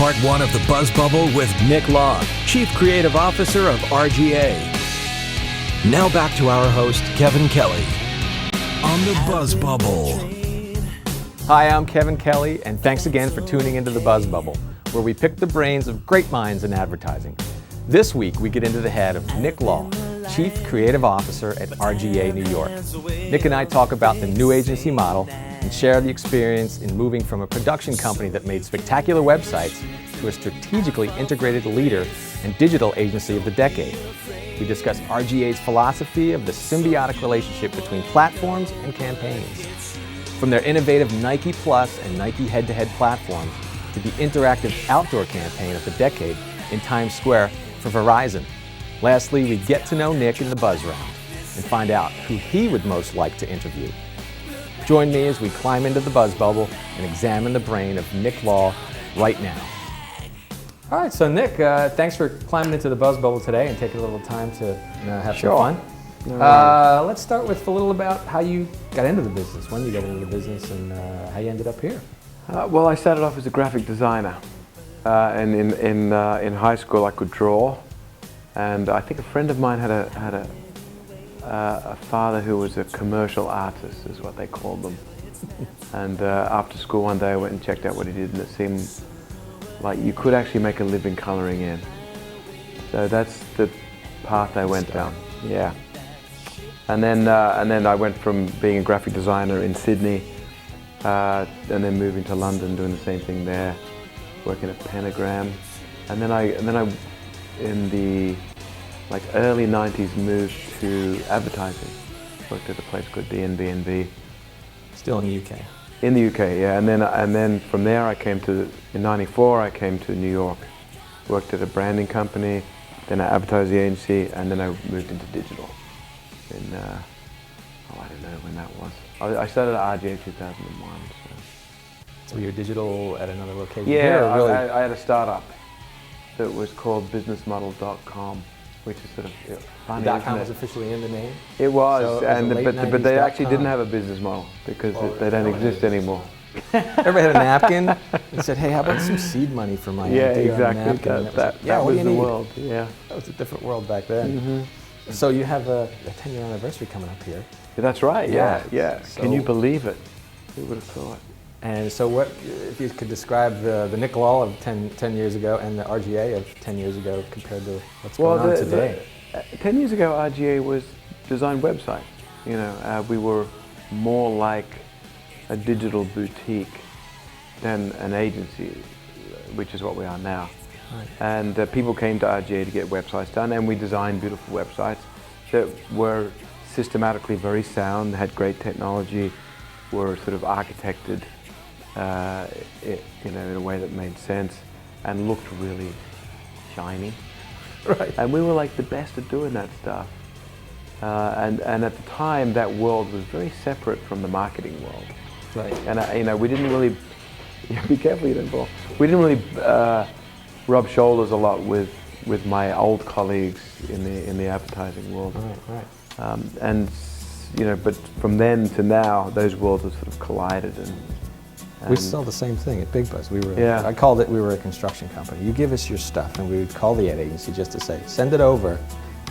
part one of the BuzzBubble with Nick Law, Chief Creative Officer of RGA. Now back to our host, Kevin Kelly, on the BuzzBubble. Hi, I'm Kevin Kelly, and thanks again for tuning into the BuzzBubble, where we pick the brains of great minds in advertising. This week, we get into the head of Nick Law, Chief Creative Officer at RGA New York. Nick and I talk about the new agency model and share the experience in moving from a production company that made spectacular websites to a strategically integrated leader and digital agency of the decade. We discuss RGA's philosophy of the symbiotic relationship between platforms and campaigns. From their innovative Nike Plus and Nike head-to-head platforms to the interactive outdoor campaign of the decade in Times Square for Verizon. Lastly, we get to know Nick in the Buzz Round and find out who he would most like to interview. Join me as we climb into the BuzzBubble and examine the brain of Nick Law right now. All right, so Nick, thanks for climbing into the BuzzBubble today and taking a little time to have some fun. Let's start with a little about how you got into the business, when you got into the business, and how you ended up here. Well, I started off as a graphic designer, and in high school I could draw, and I think a friend of mine had a father who was a commercial artist, is what they called them. And after school one day I went and checked out what he did, and it seemed like you could actually make a living coloring in. So that's the path I went down. Yeah. And then I went from being a graphic designer in Sydney, and then moving to London, doing the same thing there, working at Pentagram, and then I in the early 90s moved to advertising. Worked at a place called DNB&B. Still in the UK. In the UK, yeah, and then from there in '94 I came to New York. Worked at a branding company, then an advertising agency, and then I moved into digital. I don't know when that was. I started at RGA 2001. So you're digital at another location? Yeah, really? I had a startup that was called businessmodel.com, which is sort of funny. The .com was officially in the name? It was, So but they actually didn't have a business model because they don't exist anymple. Everybody had a napkin and said, "Hey, how about some seed money for my idea?" Exactly. That was the world. Yeah, that was a different world back then. Mm-hmm. So you have a 10-year anniversary coming up here. Yeah, that's right. Yeah. So, can you believe it? Who would have thought? And so what, if you could describe the Nick Law of 10 years ago and the RGA of 10 years ago compared to what's going on today? 10 years ago, RGA was design websites. You know, we were more like a digital boutique than an agency, which is what we are now. Right. And people came to RGA to get websites done, and we designed beautiful websites that were systematically very sound, had great technology, were sort of architected in a way that made sense and looked really shiny. Right. And we were like the best at doing that stuff. And at the time, that world was very separate from the marketing world. Right. And we didn't really, be careful you don't fall. We didn't really rub shoulders a lot with my old colleagues in the advertising world. Right. But from then to now, those worlds have sort of collided. And we sell the same thing at BigBuzz. I called it, we were a construction company. You give us your stuff, and we would call the ad agency just to say, send it over,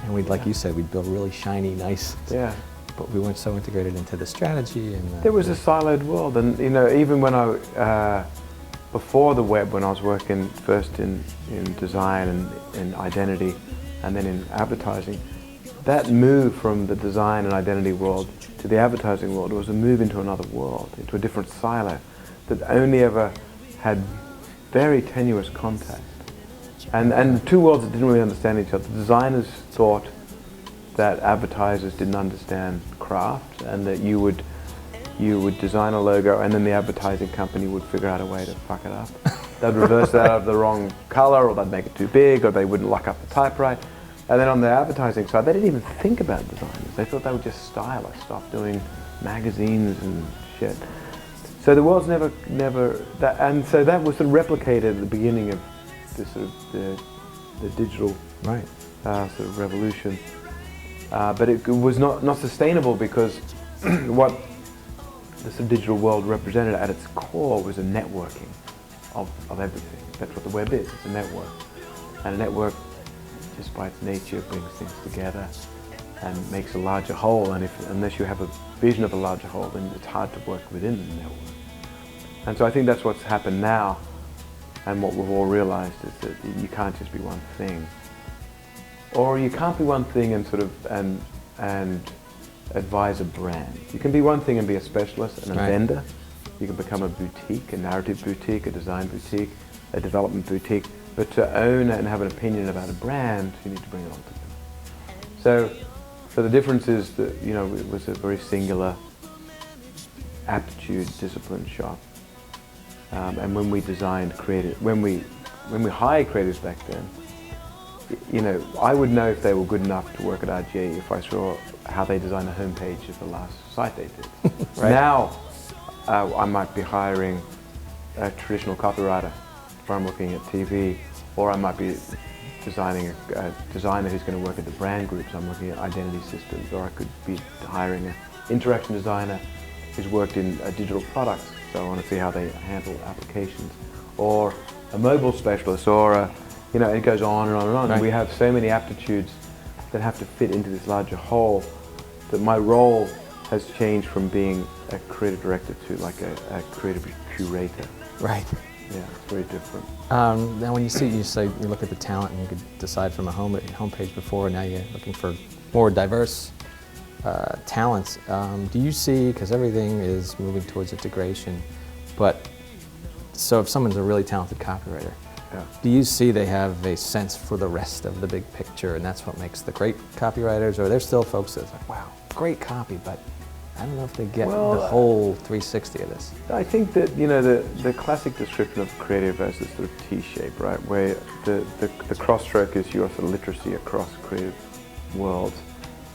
and we'd, like you said, we'd build really shiny, nice. Yeah. But we weren't so integrated into the strategy. And there was a siloed world, and even when before the web, when I was working first in design and identity, and then in advertising, that move from the design and identity world to the advertising world was a move into another world, into a different silo that only ever had very tenuous contact. And two worlds that didn't really understand each other. Designers thought that advertisers didn't understand craft, and that you would design a logo and then the advertising company would figure out a way to fuck it up. They'd reverse that out of the wrong color, or they'd make it too big, or they wouldn't lock up the typewriter. And then on the advertising side, they didn't even think about designers. They thought they were just stylists off doing magazines and shit. So the world's never and so that was sort of replicated at the beginning of this sort of the digital sort of revolution. But it was not sustainable, because what the sort of digital world represented at its core was a networking. of everything. That's what the web is. It's a network. And a network, just by its nature, brings things together and makes a larger whole. And unless you have a vision of a larger whole, then it's hard to work within the network. And so I think that's what's happened now, and what we've all realized is that you can't just be one thing. Or you can't be one thing and sort of and advise a brand. You can be one thing and be a specialist and a vendor. You can become a boutique, a narrative boutique, a design boutique, a development boutique. But to own and have an opinion about a brand, you need to bring it all together. So the difference is that, you know, it was a very singular aptitude discipline shop. And when we designed creative, when we hired creatives back then, you know, I would know if they were good enough to work at RGA if I saw how they designed the homepage of the last site they did. Now, I might be hiring a traditional copywriter if I'm looking at TV, or I might be designing a designer who's going to work at the brand groups. I'm looking at identity systems, or I could be hiring an interaction designer who's worked in digital products, so I want to see how they handle applications, or a mobile specialist, or a, you know, it goes on and on and on. And we have so many aptitudes that have to fit into this larger whole that my role has changed from being a creative director to like a creative curator. Right. Yeah, it's very different. Now when you say you look at the talent and you could decide from a homepage before, and now you're looking for more diverse talents. Do you see, because everything is moving towards integration, but so if someone's a really talented copywriter, do you see they have a sense for the rest of the big picture, and that's what makes the great copywriters, or there's still folks that's like, wow, great copy, but I don't know if they get the whole 360 of this. I think that, you know, the classic description of creative as this sort of T-shape, right, where the cross-stroke is your sort of literacy across creative worlds,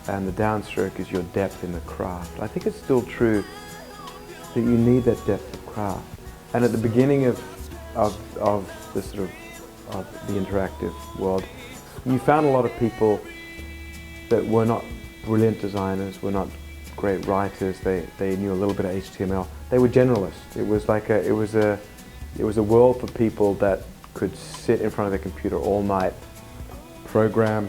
and the downstroke is your depth in the craft. I think it's still true that you need that depth of craft. And at the beginning of the sort of the interactive world, you found a lot of people that were not brilliant designers, were not great writers. They knew a little bit of HTML. They were generalists. It was like it was a world for people that could sit in front of their computer all night, program,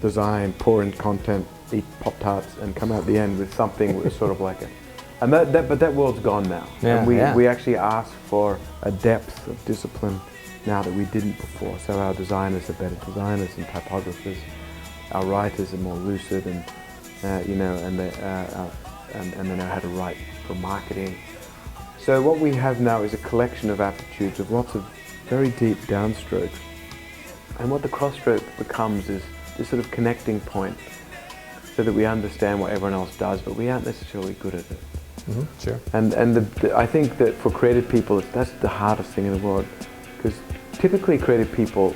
design, pour in content, eat pop-tarts, and come out at the end with something that was sort of like but that world's gone now. Yeah, and we actually ask for a depth of discipline now that we didn't before. So our designers are better designers and typographers. Our writers are more lucid, and you know, and they know how to write for marketing. So what we have now is a collection of aptitudes of lots of very deep downstrokes. And what the cross-stroke becomes is this sort of connecting point, so that we understand what everyone else does, but we aren't necessarily good at it. Mm-hmm, sure. And I think that for creative people, that's the hardest thing in the world, because typically creative people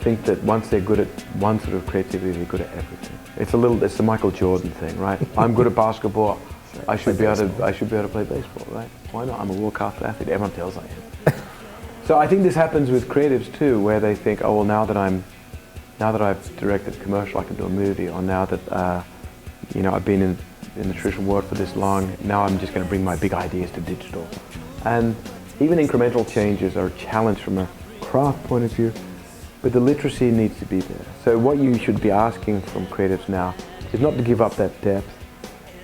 think that once they're good at one sort of creativity, they're good at everything. It's the Michael Jordan thing, right? I'm good at basketball. I should be able to play baseball, right? Why not? I'm a world-class athlete. Everyone tells I am. So I think this happens with creatives too, where they think, oh well, now that I've directed a commercial, I can do a movie, or now that you know, I've been in the traditional world for this long, now I'm just going to bring my big ideas to digital. And even incremental changes are a challenge from a craft point of view, but the literacy needs to be there. So what you should be asking from creatives now is not to give up that depth,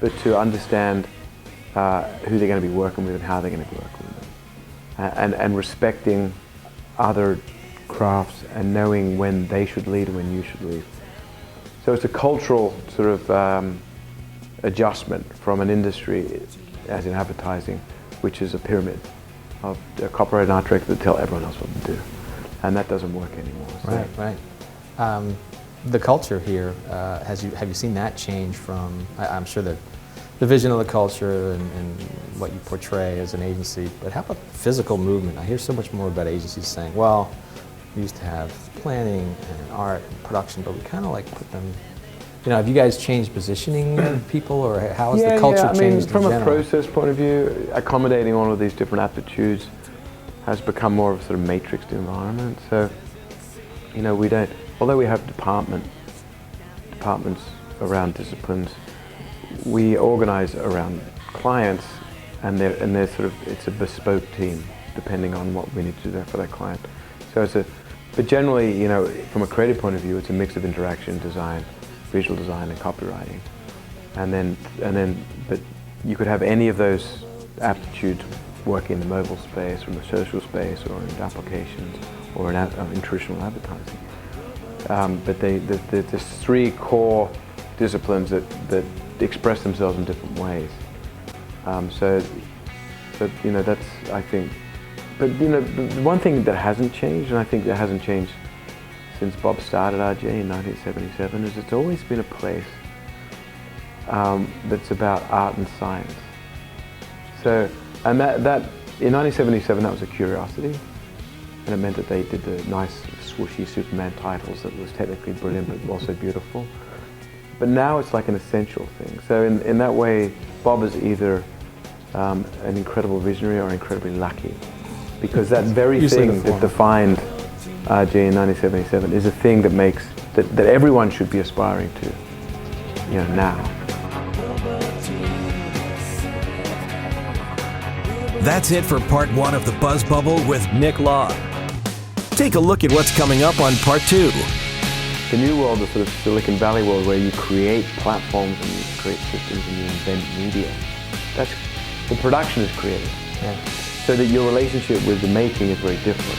but to understand who they're going to be working with and how they're going to be working with them. And respecting other crafts and knowing when they should lead and when you should lead. So it's a cultural sort of adjustment from an industry, as in advertising, which is a pyramid of a copywriter and art director that tell everyone else what to do. And that doesn't work anymore. So. Right. The culture here, have you seen that change from, I'm sure the vision of the culture and what you portray as an agency, but how about physical movement? I hear so much more about agencies saying, well, we used to have planning and art and production, but we kind of like put them, you know, have you guys changed positioning of people, or how has the culture changed from in a general? process point of view, accommodating all of these different aptitudes has become more of a sort of matrixed environment. So, you know, we don't, although we have departments around disciplines, we organize around clients, they're sort of, it's a bespoke team depending on what we need to do for that client. So but generally, you know, from a creative point of view, it's a mix of interaction design, visual design, and copywriting. But you could have any of those aptitudes working in the mobile space, or in the social space, or in applications, or in traditional advertising. But there's three core disciplines that express themselves in different ways. But you know, that's, I think. But you know, the one thing that hasn't changed, and I think that hasn't changed since Bob started RGA in 1977, is it's always been a place that's about art and science. So, and that in 1977, that was a curiosity, and it meant that they did the nice swooshy Superman titles that was technically brilliant but also beautiful. But now it's like an essential thing. So in that way, Bob is either an incredible visionary or incredibly lucky, because that very thing that defined RGA in 1977 is a thing that makes that everyone should be aspiring to, you know, now. That's it for part 1 of the BuzzBubble with Nick Law. Take a look at what's coming up on part 2. The new world, the sort of Silicon Valley world, where you create platforms and you create systems and you invent media. That's, the production is creative. Yeah. So that your relationship with the making is very different.